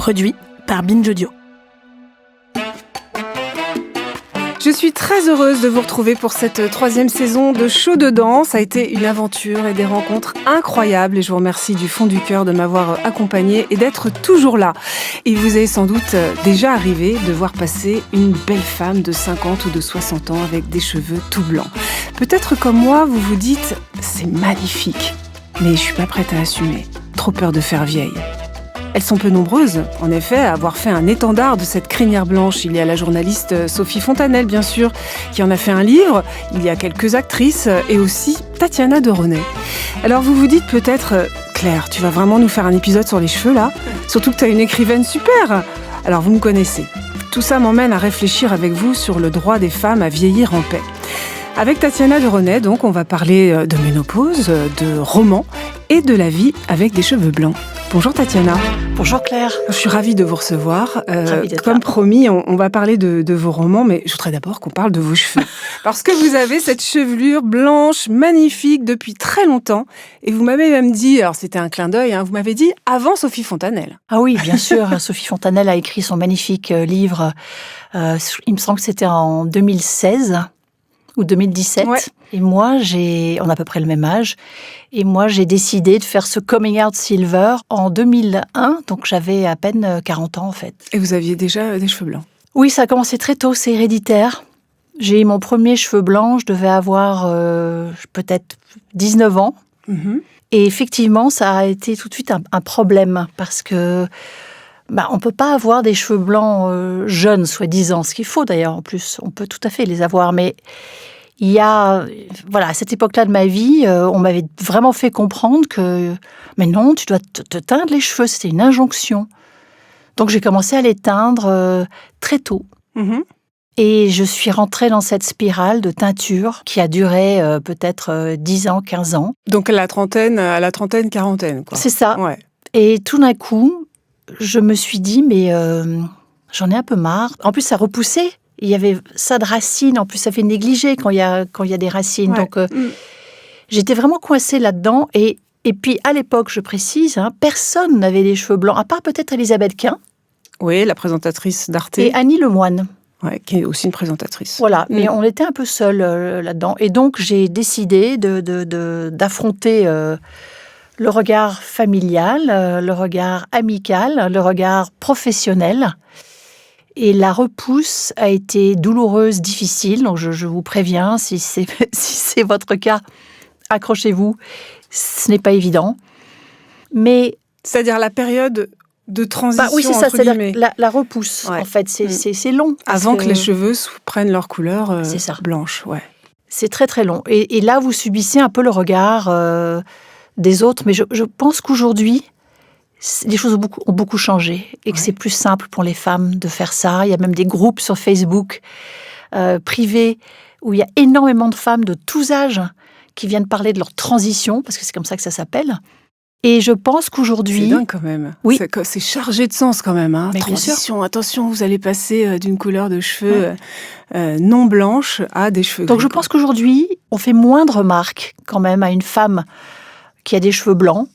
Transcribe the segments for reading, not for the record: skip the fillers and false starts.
produit par Binge Audio. Je suis très heureuse de vous retrouver pour cette 3e saison de Show dedans. Ça a été une aventure et des rencontres incroyables et je vous remercie du fond du cœur de m'avoir accompagnée et d'être toujours là. Il vous est sans doute déjà arrivé de voir passer une belle femme de 50 ou de 60 ans avec des cheveux tout blancs. Peut-être comme moi, vous vous dites « c'est magnifique », mais je suis pas prête à assumer. Trop peur de faire vieille. Elles sont peu nombreuses, en effet, à avoir fait un étendard de cette crinière blanche. Il y a la journaliste Sophie Fontanelle, bien sûr, qui en a fait un livre. Il y a quelques actrices et aussi Tatiana de René. Alors vous vous dites peut-être, Claire, tu vas vraiment nous faire un épisode sur les cheveux là ? Surtout que tu as une écrivaine super. Alors vous me connaissez. Tout ça m'emmène à réfléchir avec vous sur le droit des femmes à vieillir en paix. Avec Tatiana de René, donc, on va parler de ménopause, de romans et de la vie avec des cheveux blancs. Bonjour Tatiana. Bonjour Claire. Je suis ravie de vous recevoir. Ravie d'être comme là. promis, on va parler de vos romans, mais je voudrais d'abord qu'on parle de vos cheveux. Parce que vous avez cette chevelure blanche, magnifique, depuis très longtemps. Et vous m'avez même dit, alors c'était un clin d'œil, vous m'avez dit avant Sophie Fontanelle. Ah oui, bien sûr. Sophie Fontanelle a écrit son magnifique livre, il me semble que c'était en 2016 ou 2017. Ouais. Et moi, on a à peu près le même âge. Et moi, j'ai décidé de faire ce coming out silver en 2001. Donc, j'avais à peine 40 ans, en fait. Et vous aviez déjà des cheveux blancs. Oui, ça a commencé très tôt, c'est héréditaire. J'ai eu mon premier cheveu blanc, je devais avoir peut-être 19 ans. Mm-hmm. Et effectivement, ça a été tout de suite un problème parce que on peut pas avoir des cheveux blancs jeunes, soi-disant. Ce qu'il faut d'ailleurs, en plus. On peut tout à fait les avoir, mais il y a, à cette époque-là de ma vie, on m'avait vraiment fait comprendre que, mais non, tu dois te teindre les cheveux, c'était une injonction. Donc j'ai commencé à les teindre très tôt. Mm-hmm. Et je suis rentrée dans cette spirale de teinture qui a duré peut-être 10 ans, 15 ans. Donc à la trentaine, quarantaine, quoi. C'est ça. Ouais. Et tout d'un coup, je me suis dit, mais j'en ai un peu marre. En plus, ça repoussait. Il y avait ça de racines. En plus, ça fait négliger quand il y a des racines. Ouais. Donc, j'étais vraiment coincée là-dedans. Et puis, à l'époque, je précise, personne n'avait les cheveux blancs, à part peut-être Elisabeth Quint Oui, la présentatrice d'Arte. et Annie Lemoine. Ouais, qui est aussi une présentatrice. Voilà, mais on était un peu seuls là-dedans. Et donc, j'ai décidé d'affronter le regard familial, le regard amical, le regard professionnel. Et la repousse a été douloureuse, difficile. Donc, je vous préviens, si c'est votre cas, accrochez-vous. Ce n'est pas évident. Mais C'est-à-dire la période de transition, oui, c'est ça, entre c'est guillemets. la repousse. Ouais. En fait, c'est long. Avant que les cheveux prennent leur couleur C'est ça. blanche, ouais. C'est très, très long. Et là, vous subissez un peu le regard des autres. Mais je pense qu'aujourd'hui, les choses ont beaucoup changé et que c'est plus simple pour les femmes de faire ça. Il y a même des groupes sur Facebook privés où il y a énormément de femmes de tous âges qui viennent parler de leur transition, parce que c'est comme ça que ça s'appelle. Et je pense qu'aujourd'hui... C'est dingue quand même. Oui. C'est chargé de sens quand même. Mais bien transition, attention, vous allez passer d'une couleur de cheveux non blanche à des cheveux Donc gris, je pense qu'aujourd'hui, on fait moins de remarques quand même à une femme qui a des cheveux blancs.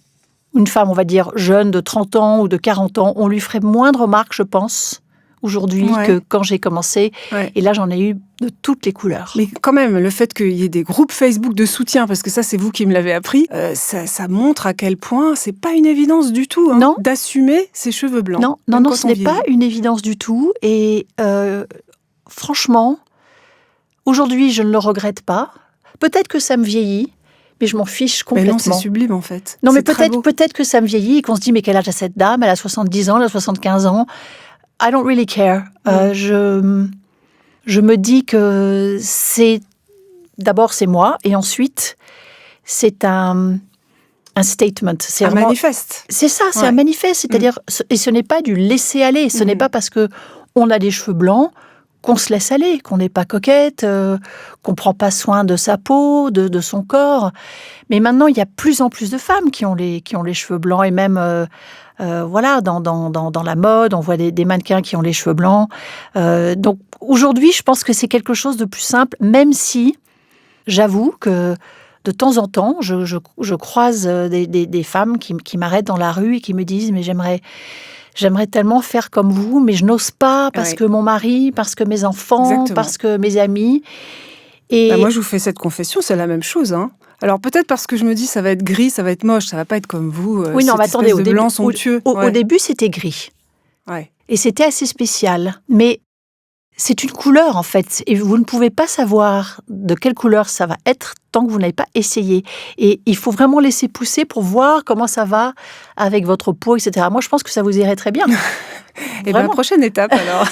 Une femme, on va dire, jeune de 30 ans ou de 40 ans, on lui ferait moins de remarques, je pense, aujourd'hui que quand j'ai commencé. Ouais. Et là, j'en ai eu de toutes les couleurs. Mais quand même, le fait qu'il y ait des groupes Facebook de soutien, parce que ça, c'est vous qui me l'avez appris, ça montre à quel point c'est pas une évidence du tout Non. d'assumer ses cheveux blancs. Non, même quand ce on n'est vieillit. pas une évidence du tout. Et franchement, aujourd'hui, je ne le regrette pas. Peut-être que ça me vieillit, mais je m'en fiche Mais complètement. non, c'est sublime en fait. Non, mais C'est très beau. peut-être que ça me vieillit et qu'on se dit, mais quel âge a cette dame ? Elle a 70 ans, elle a 75 ans. I don't really care. Je me dis que d'abord c'est moi, et ensuite c'est un statement. C'est un vraiment... manifeste. C'est ça, c'est Ouais. un manifeste. C'est-à-dire, et ce n'est pas du laisser aller. Ce n'est pas parce que on a des cheveux blancs qu'on se laisse aller, qu'on n'est pas coquette, qu'on prend pas soin de sa peau, de son corps. Mais maintenant, il y a plus en plus de femmes qui ont les cheveux blancs, et même dans la mode, on voit des mannequins qui ont les cheveux blancs. Donc aujourd'hui, je pense que c'est quelque chose de plus simple, même si j'avoue que de temps en temps, je croise des femmes qui m'arrêtent dans la rue et qui me disent « mais j'aimerais j'aimerais tellement faire comme vous, mais je n'ose pas parce Ouais. que mon mari, parce que mes enfants, Exactement. parce que mes amis. Et Moi, je vous fais cette confession, c'est la même chose. Hein. Alors peut-être parce que je me dis ça va être gris, ça va être moche, ça va pas être comme vous, oui, non, cette mais attendez, espèce de blanc somptueux. au début, c'était gris. Ouais. Et c'était assez spécial. Mais c'est une couleur, en fait. Et vous ne pouvez pas savoir de quelle couleur ça va être tant que vous n'avez pas essayé. Et il faut vraiment laisser pousser pour voir comment ça va avec votre peau, etc. Moi, je pense que ça vous irait très bien. Et bien, Vraiment. prochaine étape alors.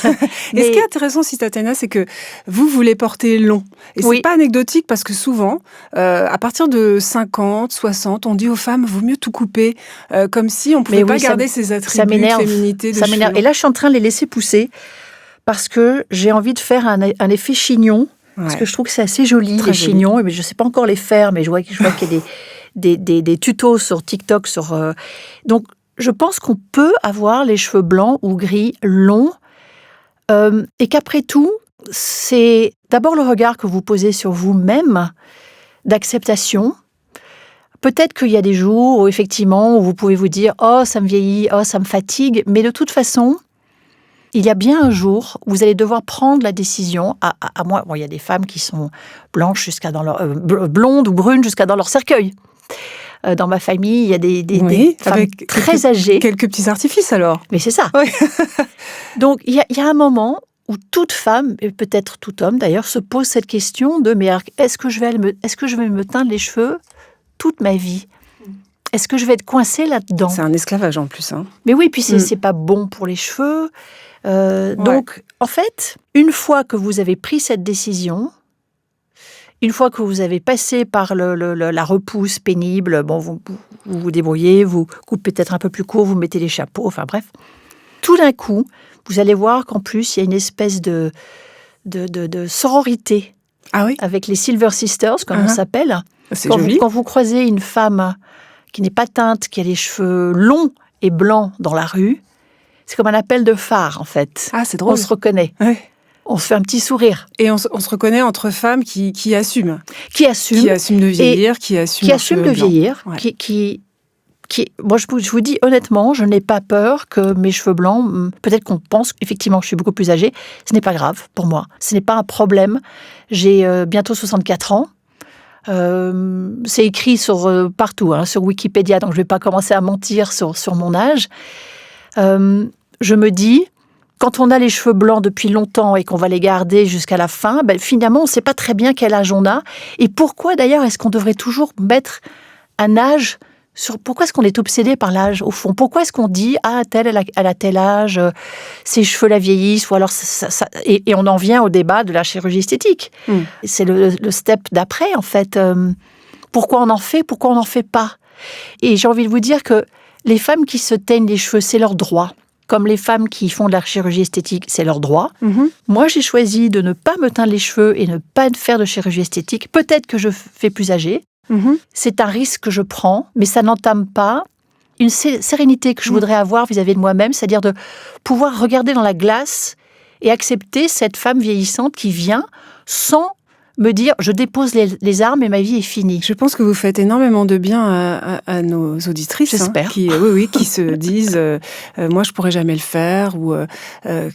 Et ce qui est intéressant, Citatena, c'est que vous voulez porter long. Et Oui. c'est pas anecdotique parce que souvent, à partir de 50, 60, on dit aux femmes, vaut mieux tout couper, comme si on pouvait Mais pas oui, garder ces ça attributs de m'énerve. féminité, de Ça cheveux m'énerve. longs. Et là, je suis en train de les laisser pousser parce que j'ai envie de faire un effet chignon. Parce Ouais. que je trouve que c'est assez joli, Très les joli. chignons. Mais je ne sais pas encore les faire, mais je vois qu'il y a des tutos sur TikTok. Donc, je pense qu'on peut avoir les cheveux blancs ou gris longs. Et qu'après tout, c'est d'abord le regard que vous posez sur vous-même, d'acceptation. Peut-être qu'il y a des jours où, effectivement, où vous pouvez vous dire « Oh, ça me vieillit, oh, ça me fatigue ». Mais de toute façon, il y a bien un jour où vous allez devoir prendre la décision. À moi, il y a des femmes qui sont blanches jusqu'à dans leur blondes ou brunes jusqu'à dans leur cercueil. Dans ma famille, il y a des femmes avec très âgées. Quelques petits artifices alors. Mais c'est ça. Oui. Donc, il y a un moment où toute femme, et peut-être tout homme d'ailleurs, se pose cette question de « Mais est-ce que je vais me teindre les cheveux toute ma vie ? Est-ce que je vais être coincée là-dedans ?» C'est un esclavage en plus. Hein. Mais oui, puis c'est pas bon pour les cheveux. Donc, en fait, une fois que vous avez pris cette décision, une fois que vous avez passé par la repousse pénible, bon, vous vous débrouillez, vous coupez peut-être un peu plus court, vous mettez les chapeaux, enfin bref. Tout d'un coup, vous allez voir qu'en plus, il y a une espèce de sororité Ah oui, avec les Silver Sisters, comme on s'appelle. c'est joli. Quand vous croisez une femme qui n'est pas teinte, qui a les cheveux longs et blancs dans la rue, c'est comme un appel de phare, en fait. Ah, c'est drôle. On se reconnaît. Ouais. On se fait un petit sourire. Et on se reconnaît entre femmes qui assument. Qui assume. Qui assument de vieillir, qui assument de vieillir. Ouais. Moi, je vous dis honnêtement, je n'ai pas peur que mes cheveux blancs, peut-être qu'on pense effectivement que je suis beaucoup plus âgée, ce n'est pas grave pour moi. Ce n'est pas un problème. J'ai bientôt 64 ans. C'est écrit partout, sur Wikipédia, donc je ne vais pas commencer à mentir sur mon âge. Je me dis, quand on a les cheveux blancs depuis longtemps et qu'on va les garder jusqu'à la fin, finalement, on ne sait pas très bien quel âge on a. Et pourquoi, d'ailleurs, est-ce qu'on devrait toujours mettre un âge pourquoi est-ce qu'on est obsédé par l'âge, au fond ? Pourquoi est-ce qu'on dit « Ah, elle a tel âge, ses cheveux la vieillissent » ou alors et on en vient au débat de la chirurgie esthétique. C'est le step d'après, en fait. Pourquoi on en fait ? Pourquoi on n'en fait pas ? Et j'ai envie de vous dire que les femmes qui se teignent les cheveux, c'est leur droit. Comme les femmes qui font de la chirurgie esthétique, c'est leur droit. Moi, j'ai choisi de ne pas me teindre les cheveux et ne pas faire de chirurgie esthétique. Peut-être que je fais plus âgée. C'est un risque que je prends, mais ça n'entame pas une sérénité que je voudrais avoir vis-à-vis de moi-même, c'est-à-dire de pouvoir regarder dans la glace et accepter cette femme vieillissante qui vient sans me dire « je dépose les armes et ma vie est finie ». Je pense que vous faites énormément de bien à nos auditrices. J'espère. Qui se disent moi je pourrais jamais le faire ou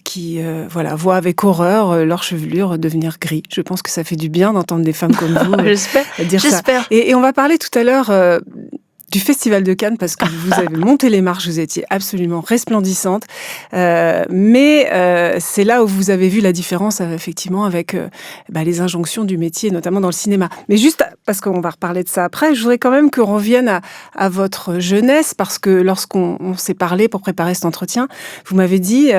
qui voient avec horreur leur chevelure devenir gris. Je pense que ça fait du bien d'entendre des femmes comme vous dire ça. Et on va parler tout à l'heure du Festival de Cannes parce que vous avez monté les marches, vous étiez absolument resplendissante. Mais c'est là où vous avez vu la différence effectivement avec les injonctions du métier, notamment dans le cinéma. Mais juste, parce qu'on va reparler de ça après, je voudrais quand même qu'on revienne à votre jeunesse parce que lorsqu'on s'est parlé pour préparer cet entretien, vous m'avez dit,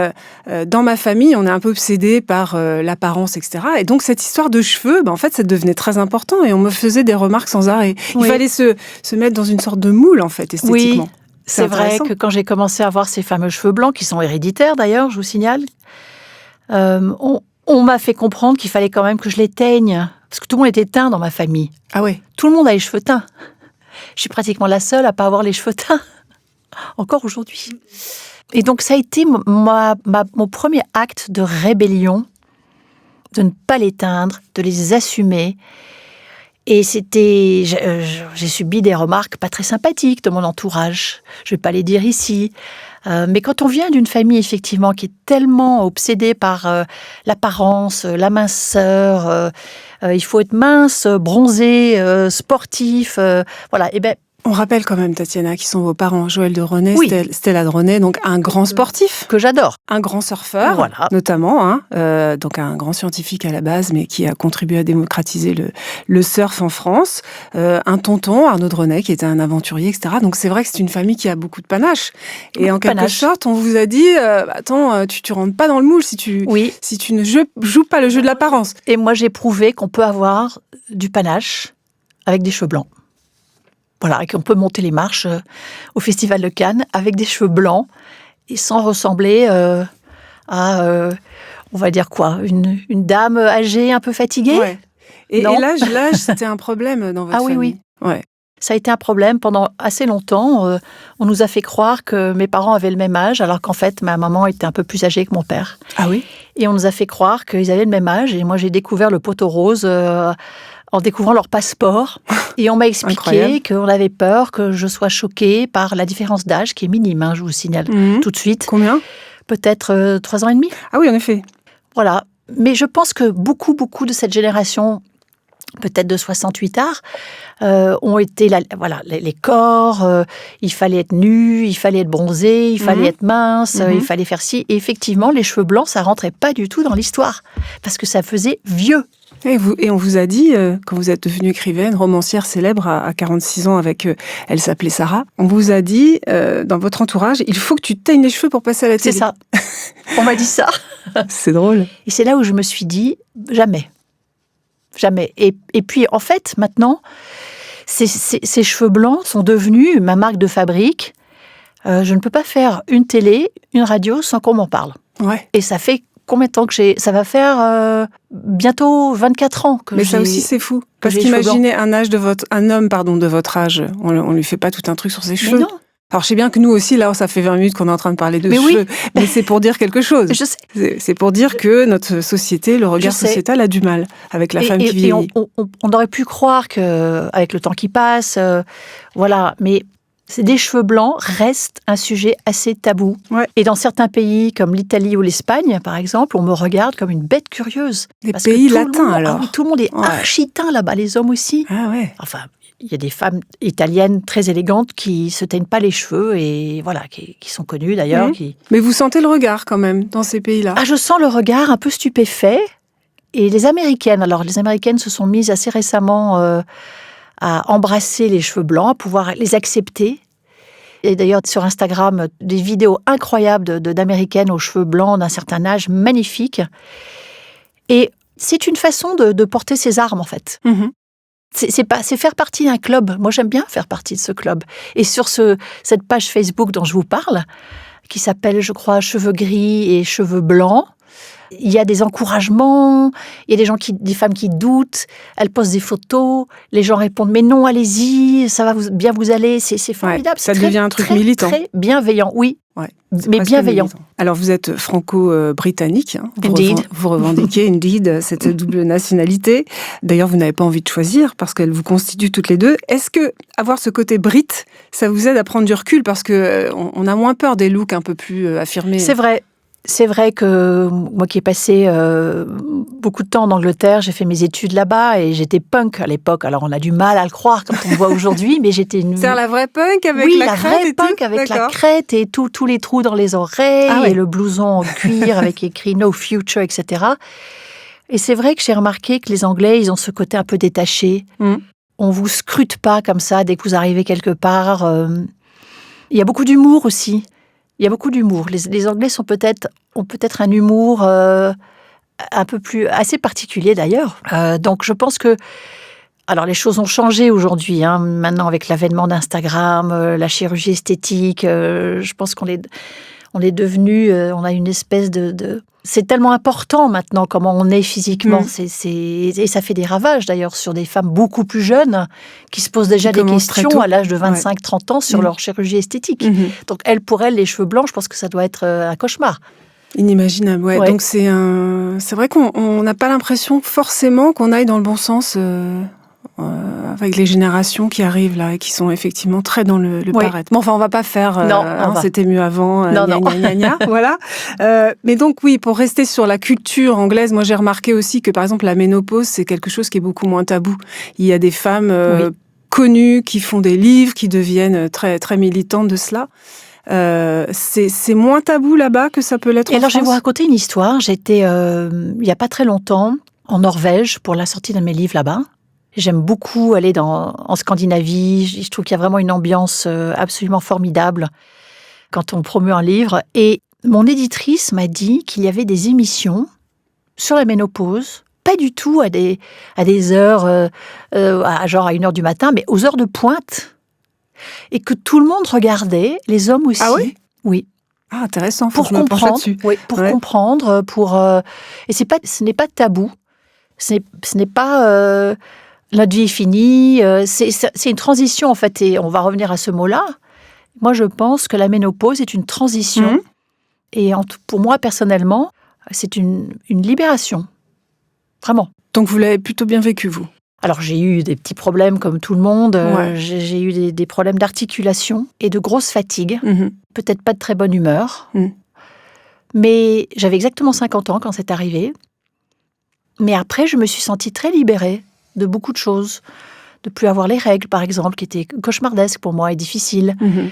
dans ma famille, on est un peu obsédé par l'apparence, etc. Et donc cette histoire de cheveux, en fait, ça devenait très important et on me faisait des remarques sans arrêt. Il fallait se mettre dans une sorte de moule, en fait, esthétiquement. Oui, c'est vrai que quand j'ai commencé à avoir ces fameux cheveux blancs, qui sont héréditaires d'ailleurs, je vous signale, on m'a fait comprendre qu'il fallait quand même que je les teigne, parce que tout le monde était teint dans ma famille. Ah ouais. Tout le monde a les cheveux teints. Je suis pratiquement la seule à pas avoir les cheveux teints, encore aujourd'hui. Et donc ça a été mon premier acte de rébellion, de ne pas les teindre, de les assumer. Et j'ai subi des remarques pas très sympathiques de mon entourage. Je vais pas les dire ici. Mais quand on vient d'une famille, effectivement, qui est tellement obsédée par l'apparence, la minceur, il faut être mince, bronzé, sportif, voilà. Et ben, On rappelle quand même, Tatiana, qui sont vos parents, Joël de René, Oui. Stella de René, donc un grand sportif, que j'adore. un grand surfeur, Voilà. notamment, hein, donc un grand scientifique à la base, mais qui a contribué à démocratiser le surf en France, un tonton, Arnaud de René, qui était un aventurier, etc. Donc c'est vrai que c'est une famille qui a beaucoup de panache. Et en quelque sorte, on vous a dit, attends, tu rentres pas dans le moule si tu ne joues pas le jeu de l'apparence. Et moi, j'ai prouvé qu'on peut avoir du panache avec des cheveux blancs. Voilà, et qu'on peut monter les marches au Festival de Cannes avec des cheveux blancs et sans ressembler à, on va dire quoi, une dame âgée un peu fatiguée. Ouais. Et l'âge, c'était un problème dans votre famille. Oui. Ouais. Ça a été un problème pendant assez longtemps. On nous a fait croire que mes parents avaient le même âge, alors qu'en fait, ma maman était un peu plus âgée que mon père. Ah oui? Et on nous a fait croire qu'ils avaient le même âge. Et moi, j'ai découvert le poteau rose en découvrant leur passeport. Et on m'a expliqué qu'on avait peur que je sois choquée par la différence d'âge, qui est minime, hein, je vous signale tout de suite. Combien? Peut-être 3 ans et demi. Ah oui, en effet. Voilà. Mais je pense que beaucoup de cette génération, peut-être de 68 arts, ont été les corps, il fallait être nu, il fallait être bronzé, il fallait être mince, il fallait faire ci. Et effectivement, les cheveux blancs, ça rentrait pas du tout dans l'histoire, parce que ça faisait vieux. Et on vous a dit, quand vous êtes devenue écrivaine, romancière célèbre à 46 ans, elle s'appelait Sarah, on vous a dit, dans votre entourage, il faut que tu teignes les cheveux pour passer à la télé. C'est ça. On m'a dit ça. C'est drôle. Et c'est là où je me suis dit, jamais. Jamais. Et puis, en fait, maintenant, ces cheveux blancs sont devenus ma marque de fabrique. Je ne peux pas faire une télé, une radio sans qu'on m'en parle. Ouais. Et ça fait combien de temps que ça va faire bientôt 24 ans que Mais ça aussi, c'est fou. Parce qu'imaginez un homme de votre âge, on lui fait pas tout un truc sur ses cheveux. Mais non. Alors, je sais bien que nous aussi, là, ça fait 20 minutes qu'on est en train de parler de cheveux. Oui. Mais c'est pour dire quelque chose. Je sais. C'est pour dire que notre société, le regard sociétal a du mal avec la femme qui vieillit. Et on aurait pu croire qu'avec le temps qui passe, voilà. Mais des cheveux blancs restent un sujet assez tabou. Ouais. Et dans certains pays, comme l'Italie ou l'Espagne, par exemple, on me regarde comme une bête curieuse. Des pays latins, alors. Ah oui, tout le monde est archi-teint là-bas, les hommes aussi. Ah ouais. Enfin, il y a des femmes italiennes très élégantes qui se teignent pas les cheveux et voilà, qui sont connues d'ailleurs. Mais vous sentez le regard quand même dans ces pays-là. Ah, je sens le regard un peu stupéfait. Et les Américaines se sont mises assez récemment à embrasser les cheveux blancs, à pouvoir les accepter. Et d'ailleurs, sur Instagram, des vidéos incroyables d'Américaines aux cheveux blancs d'un certain âge, magnifiques. Et c'est une façon de porter ses armes, en fait. Mm-hmm. C'est faire partie d'un club. Moi, j'aime bien faire partie de ce club. Et sur cette page Facebook dont je vous parle, qui s'appelle, je crois, Cheveux gris et cheveux blancs, il y a des encouragements, il y a des femmes qui doutent, elles posent des photos, les gens répondent « mais non, allez-y, ça va bien vous aller », c'est formidable. Ouais, ça devient un truc militant. Très bienveillant, oui, ouais, mais bienveillant. Militant. Alors vous êtes franco-britannique, hein, vous revendiquez Indeed cette double nationalité. D'ailleurs, vous n'avez pas envie de choisir parce qu'elle vous constitue toutes les deux. Est-ce que avoir ce côté brit, ça vous aide à prendre du recul parce que on a moins peur des looks un peu plus affirmés? C'est vrai. C'est vrai que moi qui ai passé beaucoup de temps en Angleterre, j'ai fait mes études là-bas et j'étais punk à l'époque. Alors on a du mal à le croire quand on me voit aujourd'hui, mais j'étais une... C'est la vraie punk avec la crête? Oui, la vraie punk avec la crête et tous les trous dans les oreilles et le blouson en cuir avec écrit « No Future », etc. Et c'est vrai que j'ai remarqué que les Anglais, ils ont ce côté un peu détaché. On vous scrute pas comme ça dès que vous arrivez quelque part. Il y a beaucoup d'humour aussi. Il y a beaucoup d'humour. Les Anglais ont peut-être un humour un peu plus assez particulier d'ailleurs. Donc je pense que alors les choses ont changé aujourd'hui. Hein. Maintenant avec l'avènement d'Instagram, la chirurgie esthétique, je pense qu'on est devenu, on a une espèce de c'est tellement important maintenant comment on est physiquement. Et ça fait des ravages d'ailleurs sur des femmes beaucoup plus jeunes qui se posent déjà des questions à l'âge de 25-30 ans sur leur chirurgie esthétique. Donc pour elles, les cheveux blancs, je pense que ça doit être un cauchemar. Inimaginable, ouais. Donc c'est vrai qu'on n'a pas l'impression forcément qu'on aille dans le bon sens avec les générations qui arrivent là et qui sont effectivement très dans le Oui. paraître. Bon, enfin, on va pas faire c'était mieux avant, Non, gna, non. gna, gna, gna, voilà. Mais donc oui, pour rester sur la culture anglaise, moi j'ai remarqué aussi que par exemple la ménopause, c'est quelque chose qui est beaucoup moins tabou. Il y a des femmes Oui. connues qui font des livres, qui deviennent très, très militantes de cela. C'est moins tabou là-bas que ça peut l'être Et en alors, je vais France. vous raconter une histoire. J'étais, il n'y a pas très longtemps, en Norvège pour la sortie d'un de mes livres là-bas. J'aime beaucoup aller en Scandinavie. Je trouve qu'il y a vraiment une ambiance absolument formidable quand on promeut un livre. Et mon éditrice m'a dit qu'il y avait des émissions sur la ménopause, pas du tout à des heures, genre à 1h du matin, mais aux heures de pointe. Et que tout le monde regardait, les hommes aussi. Ah oui ? Oui. Ah, intéressant, faut Pour que je me penche comprendre, là-dessus. oui, pour Ouais. comprendre, et ce n'est pas tabou, ce n'est pas notre vie est finie, c'est une transition en fait, et on va revenir à ce mot-là. Moi, je pense que la ménopause est une transition, Mhm. et pour moi personnellement, c'est une libération, vraiment. Donc vous l'avez plutôt bien vécu, vous ? Alors, j'ai eu des petits problèmes comme tout le monde. Ouais. J'ai eu des problèmes d'articulation et de grosse fatigue. Mhm. Peut-être pas de très bonne humeur. Mm. Mais j'avais exactement 50 ans quand c'est arrivé. Mais après, je me suis sentie très libérée de beaucoup de choses. De plus avoir les règles, par exemple, qui étaient cauchemardesques pour moi et difficiles. Mhm.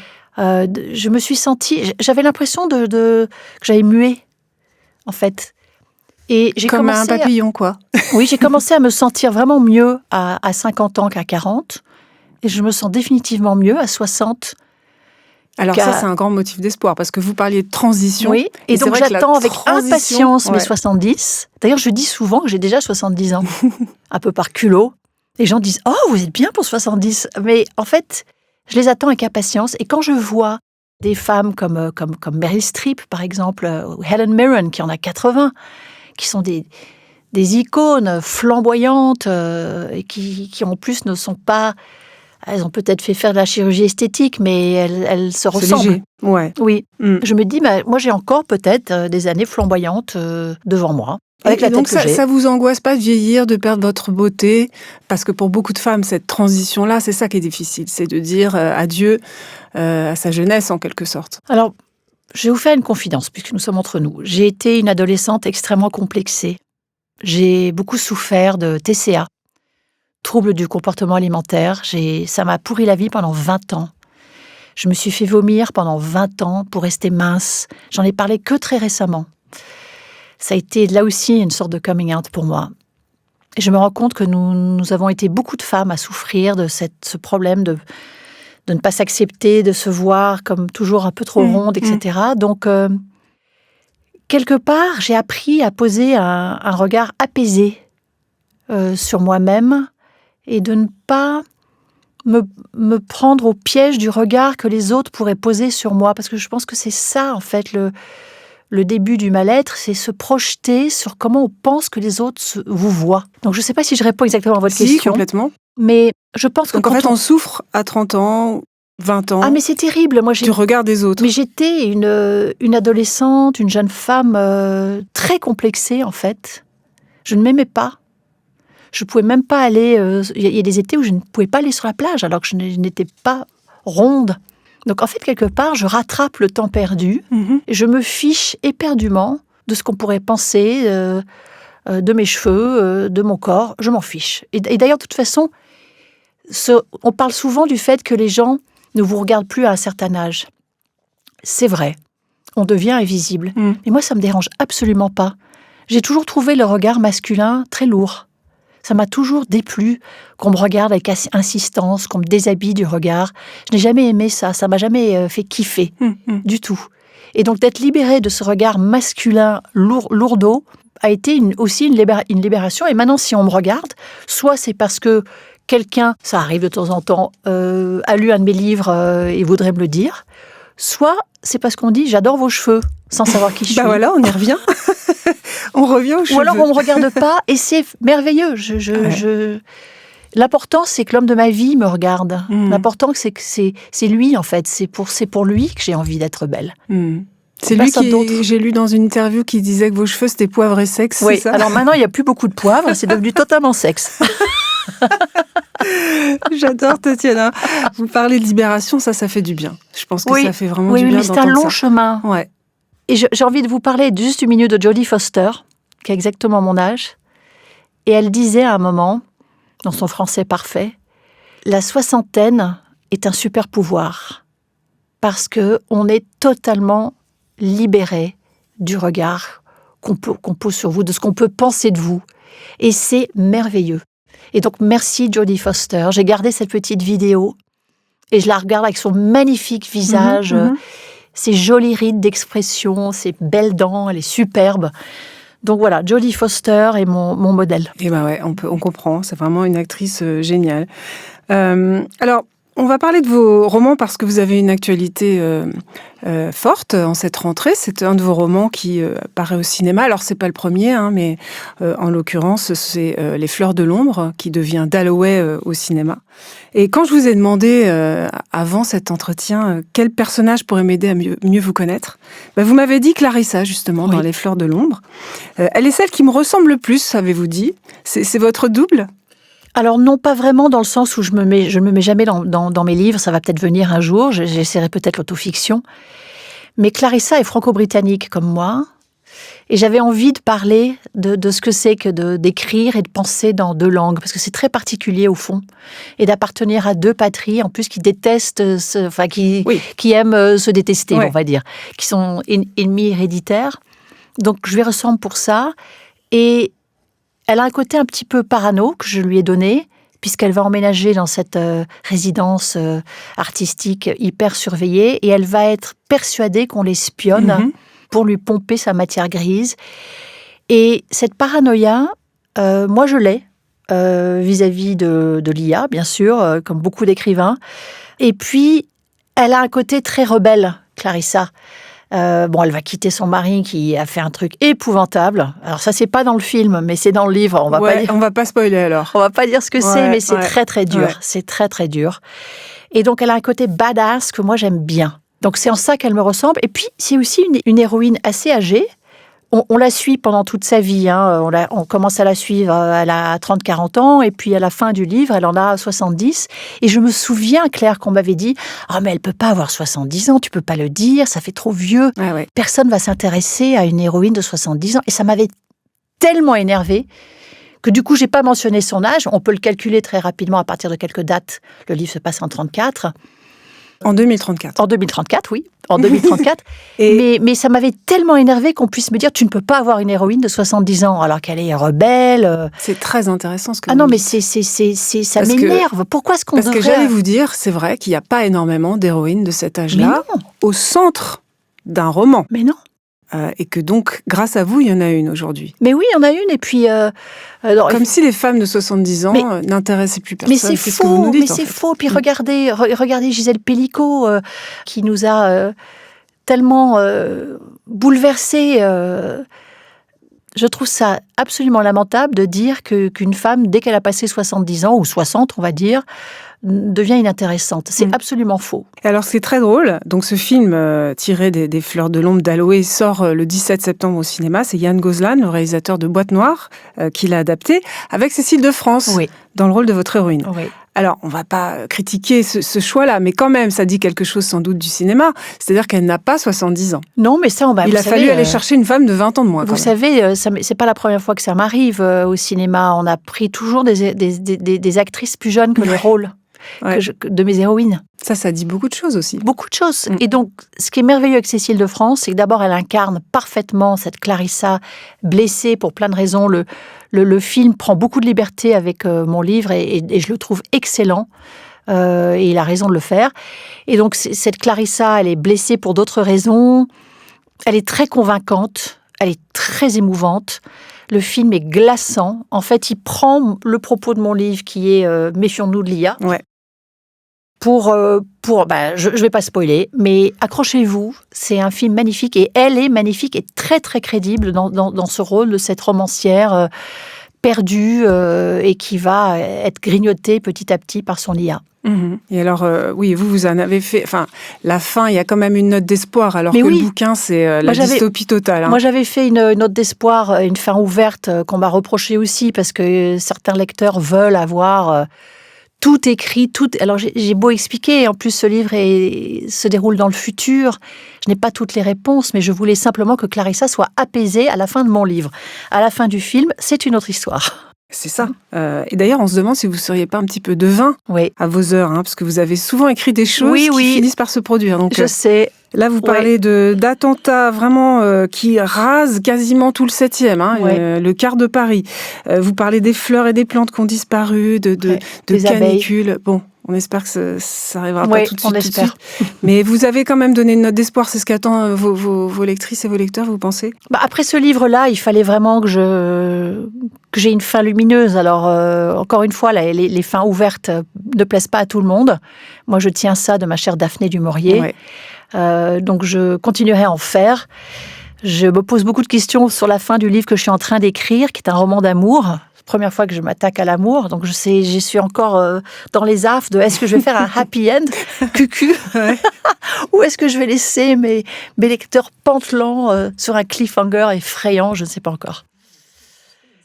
Je me suis sentie... J'avais l'impression que j'avais mué, en fait. Et j'ai Comme un commencé papillon, quoi. Oui, j'ai commencé à me sentir vraiment mieux à 50 ans qu'à 40. Et je me sens définitivement mieux à 60. Alors ça, c'est un grand motif d'espoir, parce que vous parliez de transition. Oui, et c'est donc vrai que la j'attends avec transition, impatience mes ouais. 70. D'ailleurs, je dis souvent que j'ai déjà 70 ans, un peu par culot. Les gens disent « Oh, vous êtes bien pour 70 !» Mais en fait, je les attends avec impatience. Et quand je vois des femmes comme Meryl Streep, par exemple, ou Helen Mirren, qui en a 80, qui sont des icônes flamboyantes et qui en plus ne sont pas... Elles ont peut-être fait faire de la chirurgie esthétique, mais elles se C'est ressemblent. léger. Ouais. Oui. Mm. Je me dis, moi j'ai encore peut-être des années flamboyantes devant moi, avec la Et donc tête que j'ai. ça vous angoisse pas de vieillir, de perdre votre beauté? Parce que pour beaucoup de femmes, cette transition-là, c'est ça qui est difficile. C'est de dire adieu à sa jeunesse, en quelque sorte. Alors, je vais vous faire une confidence, puisque nous sommes entre nous. J'ai été une adolescente extrêmement complexée. J'ai beaucoup souffert de TCA, troubles du comportement alimentaire. Ça m'a pourri la vie pendant 20 ans. Je me suis fait vomir pendant 20 ans pour rester mince. J'en ai parlé que très récemment. Ça a été là aussi une sorte de coming out pour moi. Et je me rends compte que nous avons été beaucoup de femmes à souffrir de ce problème de ne pas s'accepter, de se voir comme toujours un peu trop ronde, etc. Donc, quelque part, j'ai appris à poser un regard apaisé sur moi-même et de ne pas me prendre au piège du regard que les autres pourraient poser sur moi. Parce que je pense que c'est ça, en fait, le début du mal-être, c'est se projeter sur comment on pense que les autres vous voient. Donc, je ne sais pas si je réponds exactement à votre Si, question. complètement. Mais je pense que Donc en fait, on souffre à 30 ans, 20 ans, Ah, mais c'est terrible. Moi, du regard des autres. Mais j'étais une adolescente, une jeune femme très complexée, en fait. Je ne m'aimais pas. Je ne pouvais même pas aller... Il y a des étés où je ne pouvais pas aller sur la plage, alors que je n'étais pas ronde. Donc, en fait, quelque part, je rattrape le temps perdu et je me fiche éperdument de ce qu'on pourrait penser de mes cheveux, de mon corps. Je m'en fiche. Et d'ailleurs, de toute façon, on parle souvent du fait que les gens ne vous regardent plus à un certain âge. C'est vrai. On devient invisible. Mais moi, ça ne me dérange absolument pas. J'ai toujours trouvé le regard masculin très lourd. Ça m'a toujours déplu qu'on me regarde avec insistance, qu'on me déshabille du regard. Je n'ai jamais aimé ça. Ça ne m'a jamais fait kiffer du tout. Et donc, d'être libérée de ce regard masculin lourdeau a été aussi une libération. Et maintenant, si on me regarde, soit c'est parce que quelqu'un, ça arrive de temps en temps, a lu un de mes livres et voudrait me le dire, soit c'est parce qu'on dit « j'adore vos cheveux » sans savoir qui je suis. Bah voilà, on y revient. On revient aux cheveux. Ou alors on ne me regarde pas et c'est merveilleux. L'important, c'est que l'homme de ma vie me regarde. L'important, c'est que c'est lui, en fait. C'est pour lui que j'ai envie d'être belle. C'est lui j'ai lu dans une interview qui disait que vos cheveux, c'était poivre et sexe, oui, c'est ça? Alors maintenant, il n'y a plus beaucoup de poivre, c'est devenu totalement sexe. J'adore Tatiana. Vous parlez de libération, ça fait du bien. Je pense que ça fait vraiment du bien mais c'est un long chemin. Ouais. Et j'ai envie de vous parler juste une minute de Jodie Foster, qui a exactement mon âge. Et elle disait à un moment, dans son français parfait, « La soixantaine est un super pouvoir, parce qu'on est totalement libéré du regard qu'on pose sur vous, de ce qu'on peut penser de vous. Et c'est merveilleux. » Et donc, merci Jodie Foster. J'ai gardé cette petite vidéo et je la regarde avec son magnifique visage, ses jolies rides d'expression, ses belles dents, elle est superbe. Donc voilà, Jodie Foster est mon modèle. Et ouais, on comprend, c'est vraiment une actrice géniale. Alors, on va parler de vos romans parce que vous avez une actualité forte en cette rentrée. C'est un de vos romans qui paraît au cinéma. Alors, c'est pas le premier, mais en l'occurrence, c'est Les Fleurs de l'ombre qui devient Dalloway au cinéma. Et quand je vous ai demandé, avant cet entretien, quel personnage pourrait m'aider à mieux vous connaître, vous m'avez dit Clarissa, justement, dans Les Fleurs de l'ombre. Elle est celle qui me ressemble le plus, avez-vous dit. C'est votre double ? Alors non, pas vraiment dans le sens où je ne me mets jamais dans mes livres, ça va peut-être venir un jour, j'essaierai peut-être l'autofiction. Mais Clarissa est franco-britannique comme moi, et j'avais envie de parler de ce que c'est que d'écrire et de penser dans deux langues, parce que c'est très particulier au fond, et d'appartenir à deux patries, en plus qui détestent, qui aiment se détester, on va dire, qui sont ennemis héréditaires. Donc je lui ressemble pour ça, et elle a un côté un petit peu parano que je lui ai donné, puisqu'elle va emménager dans cette résidence artistique hyper surveillée, et elle va être persuadée qu'on l'espionne pour lui pomper sa matière grise. Et cette paranoïa, moi je l'ai, vis-à-vis de l'IA, bien sûr, comme beaucoup d'écrivains. Et puis, elle a un côté très rebelle, Clarissa. Elle va quitter son mari qui a fait un truc épouvantable. Alors ça, c'est pas dans le film, mais c'est dans le livre. On va pas spoiler alors. On va pas dire ce que c'est, mais c'est très très dur. Ouais. C'est très très dur. Et donc, elle a un côté badass que moi j'aime bien. Donc c'est en ça qu'elle me ressemble. Et puis, c'est aussi une héroïne assez âgée. On la suit pendant toute sa vie. On commence à la suivre, elle a 30-40 ans, et puis à la fin du livre, elle en a 70. Et je me souviens, Claire, qu'on m'avait dit « Ah, mais elle peut pas avoir 70 ans, tu peux pas le dire, ça fait trop vieux. Ah ouais. Personne va s'intéresser à une héroïne de 70 ans. » Et ça m'avait tellement énervée que du coup, j'ai pas mentionné son âge. On peut le calculer très rapidement à partir de quelques dates. Le livre se passe en 34. En 2034. En 2034, oui. En 2034. Mais ça m'avait tellement énervé qu'on puisse me dire « Tu ne peux pas avoir une héroïne de 70 ans alors qu'elle est rebelle. » C'est très intéressant ce que vous dites. Mais ça m'énerve. Pourquoi est-ce qu'on devrait... Parce que j'allais vous dire, c'est vrai qu'il n'y a pas énormément d'héroïnes de cet âge-là au centre d'un roman. Mais non. Et que donc, grâce à vous, il y en a une aujourd'hui. Mais oui, il y en a une, et puis... Comme si les femmes de 70 ans n'intéressaient plus personne. Mais c'est faux, faux. Puis regardez Gisèle Pellicot, qui nous a tellement bouleversés. Je trouve ça absolument lamentable de dire qu'une femme, dès qu'elle a passé 70 ans, ou 60, on va dire, devient inintéressante. C'est absolument faux. Et alors, c'est très drôle. Donc, ce film tiré des Fleurs de l'ombre Dalloway sort le 17 septembre au cinéma. C'est Yann Gozlan, le réalisateur de Boîte Noire, qui l'a adapté, avec Cécile de France, dans le rôle de votre héroïne. Oui. Alors, on va pas critiquer ce choix-là, mais quand même, ça dit quelque chose sans doute du cinéma. C'est-à-dire qu'elle n'a pas 70 ans. Non, mais ça, il a fallu aller chercher une femme de 20 ans de moins. Vous savez, c'est pas la première fois que ça m'arrive au cinéma. On a pris toujours des actrices plus jeunes que les rôles de mes héroïnes. Ça dit beaucoup de choses aussi. Beaucoup de choses. Et donc, ce qui est merveilleux avec Cécile de France, c'est que d'abord, elle incarne parfaitement cette Clarissa blessée pour plein de raisons. Le film prend beaucoup de liberté avec mon livre et je le trouve excellent. Et il a raison de le faire. Et donc, cette Clarissa, elle est blessée pour d'autres raisons. Elle est très convaincante. Elle est très émouvante. Le film est glaçant. En fait, il prend le propos de mon livre qui est « Méfions-nous de l'IA ». Je vais pas spoiler, mais accrochez-vous, c'est un film magnifique et elle est magnifique et très très crédible dans ce rôle de cette romancière perdu et qui va être grignoté petit à petit par son IA. Et alors, oui, vous en avez fait... Enfin, la fin, il y a quand même une note d'espoir, alors Mais que oui. le bouquin, c'est la dystopie totale. Moi, j'avais fait une note d'espoir, une fin ouverte qu'on m'a reproché aussi, parce que certains lecteurs veulent avoir tout écrit, tout... Alors, j'ai beau expliquer, en plus, ce livre se déroule dans le futur. Je n'ai pas toutes les réponses, mais je voulais simplement que Clarissa soit apaisée à la fin de mon livre. À la fin du film, c'est une autre histoire. C'est ça. Et d'ailleurs, on se demande si vous ne seriez pas un petit peu devin à vos heures, parce que vous avez souvent écrit des choses qui finissent par se produire. Donc, je sais. Là, vous parlez d'attentats vraiment qui rasent quasiment tout le 7e, le quart de Paris. Vous parlez des fleurs et des plantes qui ont disparu, de canicules. Abeilles. Bon, on espère que ça arrivera pas tout de suite. Mais vous avez quand même donné une note d'espoir. C'est ce qu'attendent vos lectrices et vos lecteurs, vous pensez ? Après ce livre-là, il fallait vraiment que j'ai une fin lumineuse. Alors, encore une fois, les fins ouvertes ne plaisent pas à tout le monde. Moi, je tiens ça de ma chère Daphné du Maurier. Ouais. Donc, je continuerai à en faire. Je me pose beaucoup de questions sur la fin du livre que je suis en train d'écrire, qui est un roman d'amour. Première fois que je m'attaque à l'amour, donc je suis encore dans les affres de est-ce que je vais faire un happy end, cucu, ou est-ce que je vais laisser mes lecteurs pantelants sur un cliffhanger effrayant, je ne sais pas encore.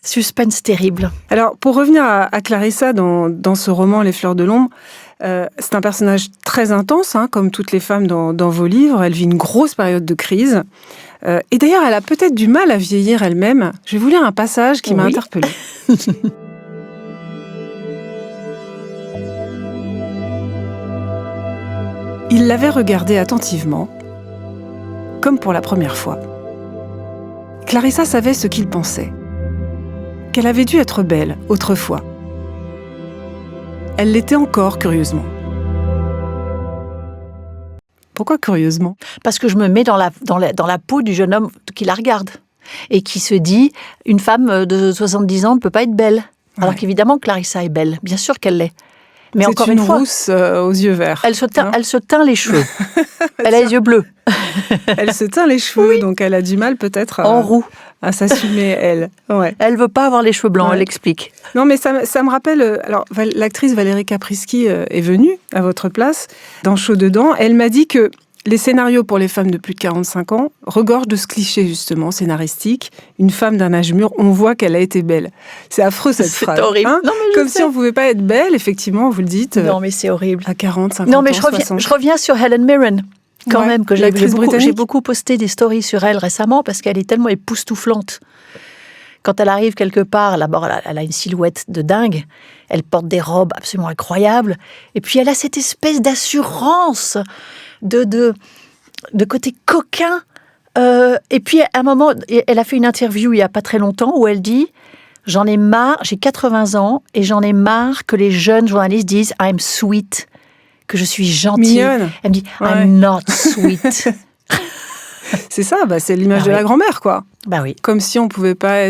Suspense terrible. Alors, pour revenir à Clarissa dans ce roman Les Fleurs de l'ombre, c'est un personnage très intense, comme toutes les femmes dans vos livres. Elle vit une grosse période de crise. Et d'ailleurs, elle a peut-être du mal à vieillir elle-même. Je vais vous lire un passage qui m'a interpellée. Il l'avait regardée attentivement, comme pour la première fois. Clarissa savait ce qu'il pensait. Qu'elle avait dû être belle autrefois. Elle l'était encore, curieusement. Pourquoi curieusement ? Parce que je me mets dans la peau du jeune homme qui la regarde et qui se dit, une femme de 70 ans ne peut pas être belle. Alors qu'évidemment, Clarissa est belle. Bien sûr qu'elle l'est. Mais c'est encore une fois, rousse aux yeux verts. Elle se teint les cheveux. Elle a les yeux bleus. Elle se teint les cheveux, donc elle a du mal peut-être en roux. À s'assumer, elle. Ouais. Elle veut pas avoir les cheveux blancs, elle explique. Non, mais ça me rappelle... Alors, l'actrice Valérie Caprisky est venue à votre place dans Chaud dedans. Elle m'a dit que les scénarios pour les femmes de plus de 45 ans regorgent de ce cliché, justement, scénaristique. Une femme d'un âge mûr, on voit qu'elle a été belle. C'est affreux, cette phrase. C'est horrible. Non, mais comme si on ne pouvait pas être belle, effectivement, vous le dites. Non, mais c'est horrible. À 40, 50 non, mais ans, 60. Je reviens sur Helen Mirren. Quand même, que j'ai beaucoup posté des stories sur elle récemment parce qu'elle est tellement époustouflante. Quand elle arrive quelque part, d'abord, elle a une silhouette de dingue, elle porte des robes absolument incroyables, et puis elle a cette espèce d'assurance, de côté coquin. Et puis, à un moment, elle a fait une interview il n'y a pas très longtemps où elle dit « J'en ai marre, j'ai 80 ans, et j'en ai marre que les jeunes journalistes disent « I'm sweet ». Que je suis gentille. Mignonne. Elle me dit « I'm not sweet ». C'est ça, c'est l'image de la grand-mère, quoi. Bah oui. Comme si on ne pouvait pas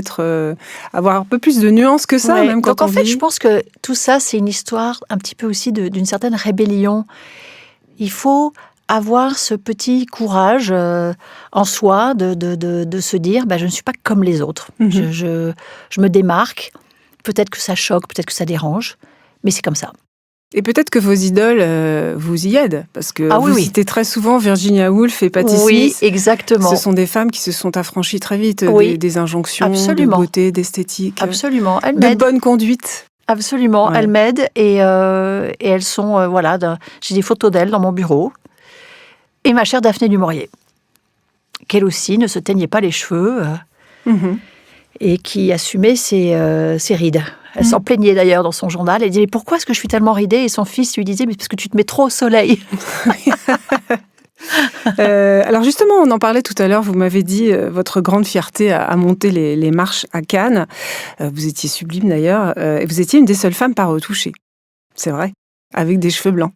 avoir un peu plus de nuances que ça, même quand donc, en fait, je pense que tout ça, c'est une histoire un petit peu aussi d'une certaine rébellion. Il faut avoir ce petit courage en soi de se dire je ne suis pas comme les autres. Je me démarque. Peut-être que ça choque, peut-être que ça dérange, mais c'est comme ça. Et peut-être que vos idoles vous y aident, parce que vous citez très souvent Virginia Woolf et Patti Smith. Oui, exactement. Ce sont des femmes qui se sont affranchies très vite des injonctions Absolument. De beauté, d'esthétique, Absolument. de bonne conduite. Absolument, elles m'aident et elles sont, j'ai des photos d'elles dans mon bureau. Et ma chère Daphné du Maurier, qu'elle aussi ne se teignait pas les cheveux et qui assumait ses rides. Elle s'en plaignait d'ailleurs dans son journal. Elle disait « Mais pourquoi est-ce que je suis tellement ridée ?» Et son fils lui disait « Mais parce que tu te mets trop au soleil. » Alors justement, on en parlait tout à l'heure, vous m'avez dit votre grande fierté à monter les marches à Cannes. Vous étiez sublime d'ailleurs, et vous étiez une des seules femmes pas retouchées. C'est vrai, avec des cheveux blancs.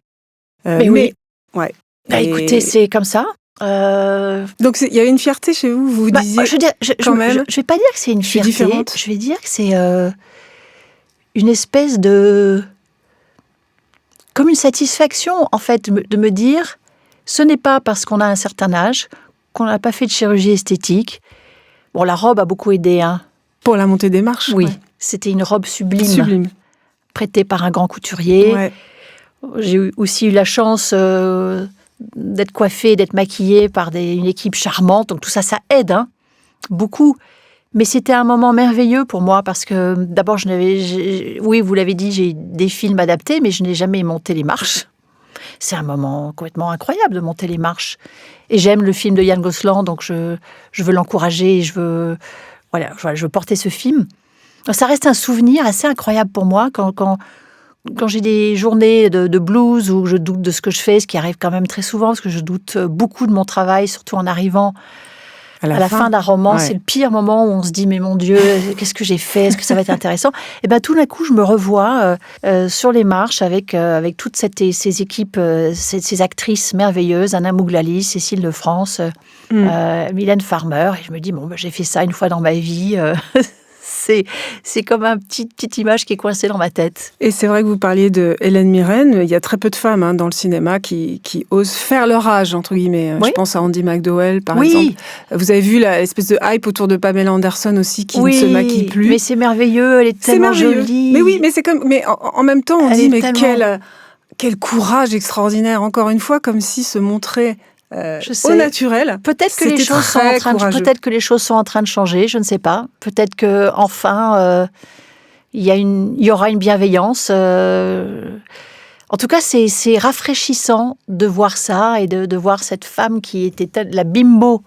Mais oui. Ouais. Écoutez, c'est comme ça. Donc il y avait une fierté chez vous, vous disiez je vais pas dire que c'est une fierté. Différente. Je vais dire que c'est une espèce de... comme une satisfaction, en fait, de me dire, ce n'est pas parce qu'on a un certain âge, qu'on n'a pas fait de chirurgie esthétique. Bon, la robe a beaucoup aidé, Pour la montée des marches. Oui, C'était une robe sublime, Sublime. prêtée par un grand couturier. Ouais. J'ai aussi eu la chance d'être coiffée, d'être maquillée par une équipe charmante. Donc tout ça, ça aide beaucoup. Mais c'était un moment merveilleux pour moi parce que d'abord, oui, vous l'avez dit, j'ai des films adaptés, mais je n'ai jamais monté les marches. C'est un moment complètement incroyable de monter les marches. Et j'aime le film de Yann Gosselin, donc je veux l'encourager, je veux porter ce film. Ça reste un souvenir assez incroyable pour moi quand j'ai des journées de blues où je doute de ce que je fais, ce qui arrive quand même très souvent, parce que je doute beaucoup de mon travail, surtout en arrivant à la fin d'un roman. Ouais. C'est le pire moment où on se dit « mais mon Dieu, qu'est-ce que j'ai fait ? Est-ce que ça va être intéressant ?» Et bien tout d'un coup, je me revois sur les marches avec toutes ces équipes, ces actrices merveilleuses, Anna Mouglali, Cécile de France, Mylène Farmer. Et je me dis « bon, j'ai fait ça une fois dans ma vie. » C'est comme une petite image qui est coincée dans ma tête. Et c'est vrai que vous parliez de Hélène Mirren. Il y a très peu de femmes dans le cinéma qui osent faire leur âge, entre guillemets. Oui. Je pense à Andie MacDowell, par exemple. Vous avez vu l'espèce de hype autour de Pamela Anderson aussi, qui ne se maquille plus. Mais c'est merveilleux, elle est tellement jolie. Mais oui, mais en même temps, on dit, mais quel courage extraordinaire, encore une fois, comme si se montrer... au naturel. Peut-être que les choses sont en train de changer, je ne sais pas. Peut-être que enfin il y aura une bienveillance. En tout cas, c'est rafraîchissant de voir ça et de voir cette femme qui était la bimbo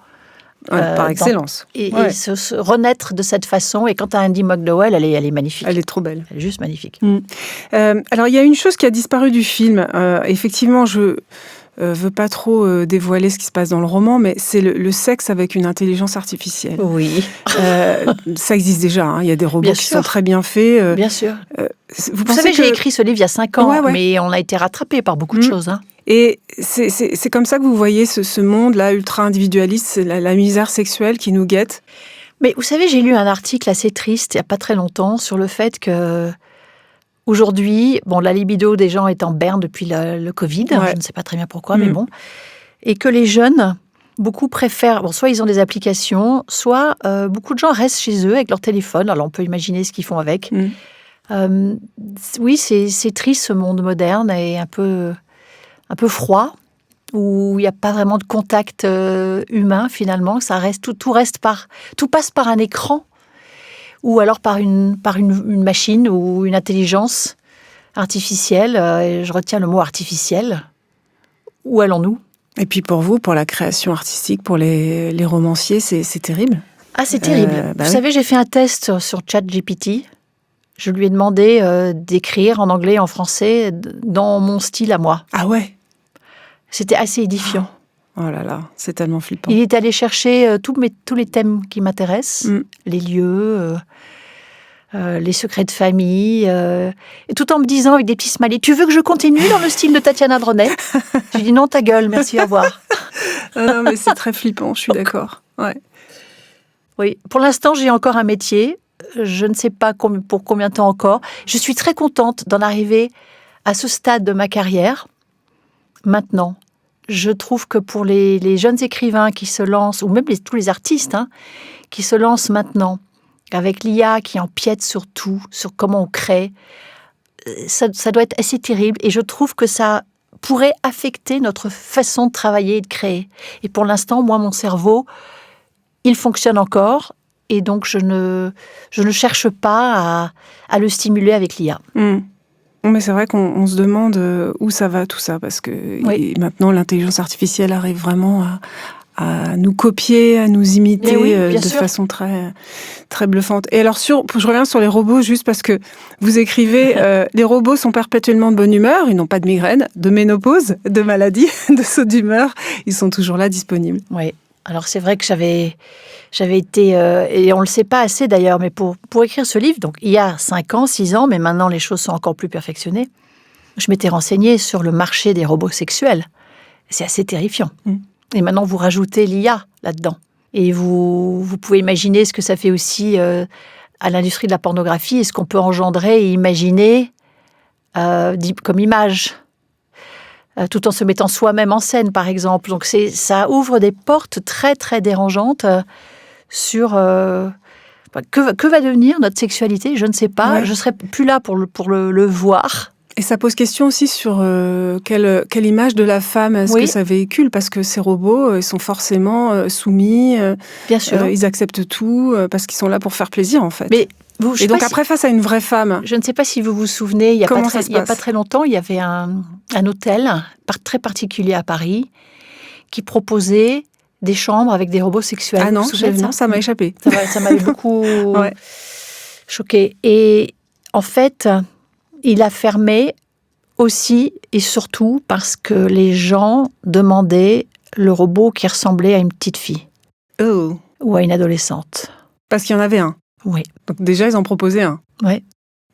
par excellence. Et se renaître de cette façon. Et quant à Andie MacDowell, elle est magnifique. Elle est trop belle. Elle est juste magnifique. Alors, il y a une chose qui a disparu du film. Effectivement, je veux pas trop dévoiler ce qui se passe dans le roman, mais c'est le sexe avec une intelligence artificielle. Oui. Ça existe déjà. Il y a des robots qui sont très bien faits. Bien sûr. Vous savez, j'ai écrit ce livre il y a 5 ans, mais on a été rattrapé par beaucoup de choses. Et c'est comme ça que vous voyez ce monde-là, ultra-individualiste, la misère sexuelle qui nous guette. Mais vous savez, j'ai lu un article assez triste, il n'y a pas très longtemps, sur le fait que aujourd'hui, la libido des gens est en berne depuis le Covid, je ne sais pas très bien pourquoi, mais bon. Et que les jeunes, beaucoup préfèrent, soit ils ont des applications, soit beaucoup de gens restent chez eux avec leur téléphone, alors on peut imaginer ce qu'ils font avec. Oui, c'est triste ce monde moderne et un peu froid, où il n'y a pas vraiment de contact humain finalement, tout passe par un écran. Ou alors par une machine ou une intelligence artificielle. Je retiens le mot artificiel. Où allons-nous ? Et puis pour vous, pour la création artistique, pour les romanciers, c'est terrible. Ah, c'est terrible. Vous savez, j'ai fait un test sur ChatGPT. Je lui ai demandé d'écrire en anglais et en français dans mon style à moi. Ah ouais ? C'était assez édifiant. Oh là là, c'est tellement flippant. Il est allé chercher tous les thèmes qui m'intéressent, les lieux, les secrets de famille, et tout en me disant avec des petits smileys, tu veux que je continue dans le style de Tatiana Dronet ? J'ai dit non, ta gueule, merci, au revoir. Non, mais c'est très flippant, je suis d'accord. Ouais. Oui, pour l'instant, j'ai encore un métier. Je ne sais pas pour combien de temps encore. Je suis très contente d'en arriver à ce stade de ma carrière, maintenant. Je trouve que pour les jeunes écrivains qui se lancent, ou même tous les artistes qui se lancent maintenant, avec l'IA qui empiète sur tout, sur comment on crée, ça doit être assez terrible. Et je trouve que ça pourrait affecter notre façon de travailler et de créer. Et pour l'instant, moi, mon cerveau, il fonctionne encore. Et donc, je ne cherche pas à le stimuler avec l'IA. Mais c'est vrai qu'on se demande où ça va tout ça, parce que maintenant l'intelligence artificielle arrive vraiment à nous copier, à nous imiter de façon très, très bluffante. Et alors, je reviens sur les robots, juste parce que vous écrivez les robots sont perpétuellement de bonne humeur, ils n'ont pas de migraine, de ménopause, de maladie, de saut d'humeur, ils sont toujours là, disponibles. Oui, alors c'est vrai que j'avais été, et on ne le sait pas assez d'ailleurs, mais pour écrire ce livre, donc il y a 5 ans, 6 ans, mais maintenant les choses sont encore plus perfectionnées, je m'étais renseignée sur le marché des robots sexuels. C'est assez terrifiant. Et maintenant, vous rajoutez l'IA là-dedans. Et vous pouvez imaginer ce que ça fait aussi à l'industrie de la pornographie et ce qu'on peut engendrer et imaginer comme image, tout en se mettant soi-même en scène, par exemple. Donc ça ouvre des portes très, très dérangeantes sur Que va devenir notre sexualité? Je ne sais pas. Ouais. Je serai plus là pour le voir. Et ça pose question aussi sur quelle image de la femme est-ce que ça véhicule, parce que ces robots ils sont forcément soumis, Bien sûr. ils acceptent tout parce qu'ils sont là pour faire plaisir en fait. Mais et donc après, face à une vraie femme... Je ne sais pas si vous vous souvenez, il n'y a pas très longtemps, il y avait un hôtel très particulier à Paris qui proposait des chambres avec des robots sexuels. Ah non, ça m'a échappé. Ça m'avait beaucoup choquée. Et en fait, il a fermé aussi et surtout parce que les gens demandaient le robot qui ressemblait à une petite fille. Oh. Ou à une adolescente. Parce qu'il y en avait un. Oui. Donc déjà, ils en proposaient un. Oui.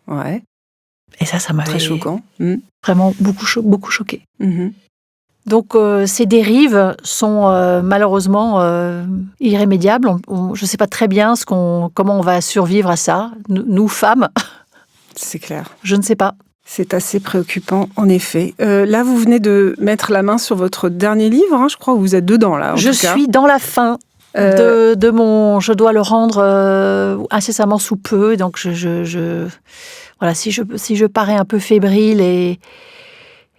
Ouais. Et ça m'avait... Très choquant. Vraiment beaucoup choqué. Mm-hmm. Donc ces dérives sont malheureusement irrémédiables. Je ne sais pas très bien comment on va survivre à ça, nous femmes. C'est clair. Je ne sais pas. C'est assez préoccupant, en effet. Là, vous venez de mettre la main sur votre dernier livre, je crois, vous êtes dedans, là. Je suis dans la fin de mon... Je dois le rendre incessamment sous peu, donc voilà, si je parais un peu fébrile,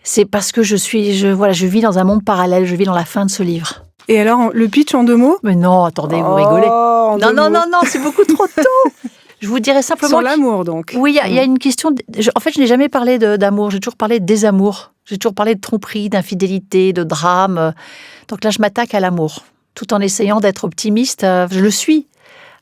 c'est parce que je vis dans un monde parallèle, je vis dans la fin de ce livre. Et alors, le pitch en 2 mots? Mais non, attendez, vous rigolez. Non, c'est beaucoup trop tôt. Je vous dirais simplement... Sur l'amour, donc. Oui, il y a une question... En fait, je n'ai jamais parlé d'amour. J'ai toujours parlé de désamour. J'ai toujours parlé de tromperie, d'infidélité, de drame. Donc là, je m'attaque à l'amour. Tout en essayant d'être optimiste. Je le suis.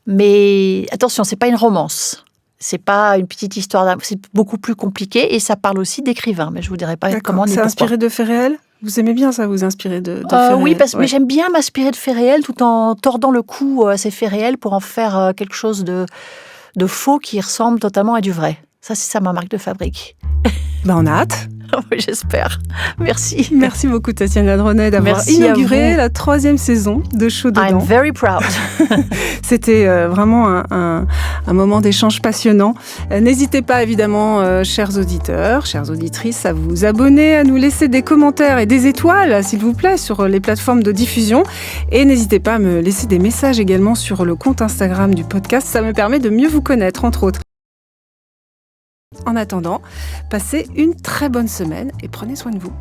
Mais attention, c'est pas une romance. C'est pas une petite histoire d'amour. C'est beaucoup plus compliqué. Et ça parle aussi d'écrivains. Mais je vous dirai pas comment ni pourquoi. C'est inspiré de faits réels? Vous aimez bien ça, vous inspirer de faits réels? Oui, mais j'aime bien m'inspirer de faits réels tout en tordant le cou à ces faits réels pour en faire quelque chose de faux qui ressemble totalement à du vrai. Ça, c'est ça ma marque de fabrique. On a hâte. Oui, j'espère. Merci. Merci beaucoup, Tatiana Dronnet, d'avoir inauguré la 3e saison de Chaud dedans. I'm very proud. C'était vraiment un moment d'échange passionnant. N'hésitez pas, évidemment, chers auditeurs, chères auditrices, à vous abonner, à nous laisser des commentaires et des étoiles, s'il vous plaît, sur les plateformes de diffusion. Et n'hésitez pas à me laisser des messages également sur le compte Instagram du podcast. Ça me permet de mieux vous connaître, entre autres. En attendant, passez une très bonne semaine et prenez soin de vous.